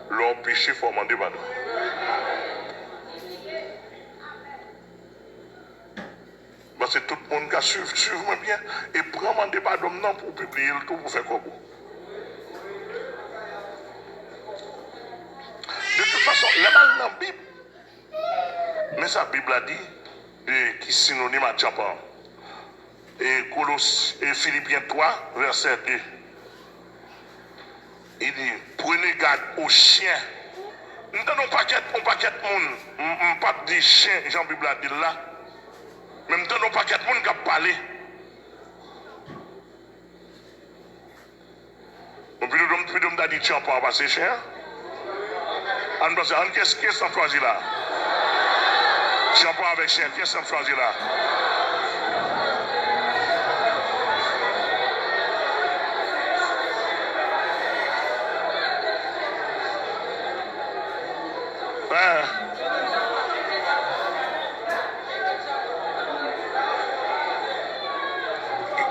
Leur péché, il faut demander pardon. Parce que tout le monde qui suivre bien et prend demander pardon non pour publier le tout pour faire quoi. De toute façon, la mal dans la Bible. Mais sa Bible a dit, qui est synonyme à chanpan. Et Philippiens 3, verset 2. Il dit, prenez garde aux chiens. Nous avons un paquet de monde. Je ne pas dire chien, Jean Bible a dit là. Mais nous avons un paquet de monde qui a parlé. On peut nous dire chanpan parce que chien. Qu'est-ce que ça choisit là? Chanpan avec chien, qu'est-ce que ça choisit là?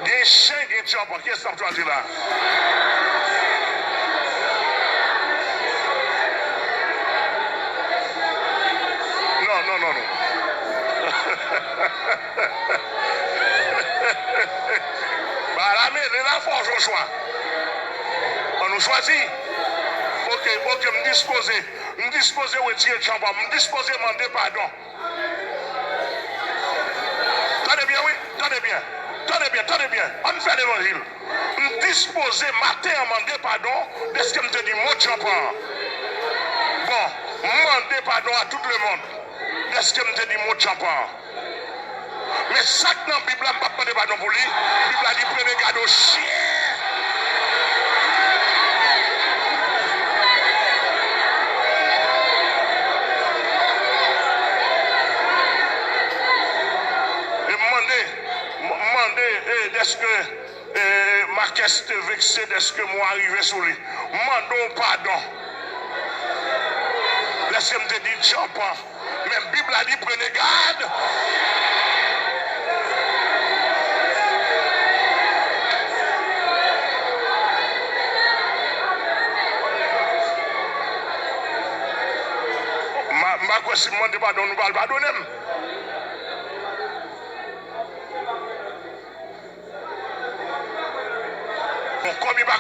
Des chiens qui chanpan, qu'est-ce que ça choisit là? Non. Bah la force au choix. On nous choisit. Ok, me disposer retirer le champagne, me disposer demander pardon. Tenez bien, oui, tenez bien. On fait l'évangile. Me disposer matin à demander pardon de ce que me dit mot de champagne. Bon, demander pardon à tout le monde. Est-ce que je dis mot de champagne? Mais ça que dans la Bible, je ne peux pas demander pardon pour lui. La Bible a dit prenez garde aux chiens. Et demandez, est-ce que ma caisse te vexée, est-ce que moi arrivé sur lui? Demandons pardon. Est-ce que je dis champagne? Mais la Bible a dit prenez garde. Si je demande pardon, nous allons pardonner. Comme il ne va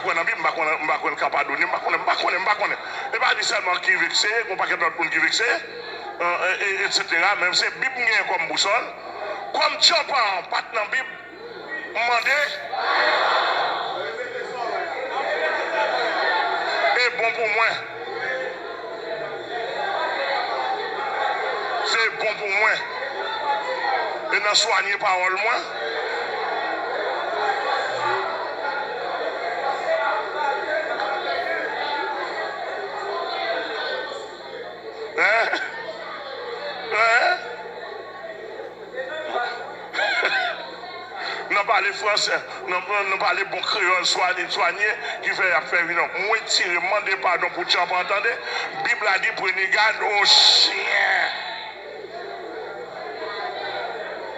pas pardonner, et pas dire seulement qui est vexé, qu'on pas d'autres monde qui est vexé, etc. Même si la Bible est comme boussole, comme chanpan, pas dans la Bible, demander. Et bon pour moi. C'est bon pour moi. Et dans soigner parole moi. Nous parlons français, nous parlons bon créole soigné, qui fait venir. Moi, tirer, demander pardon pour tu entendez. La Bible a dit prenez garde aux chiens.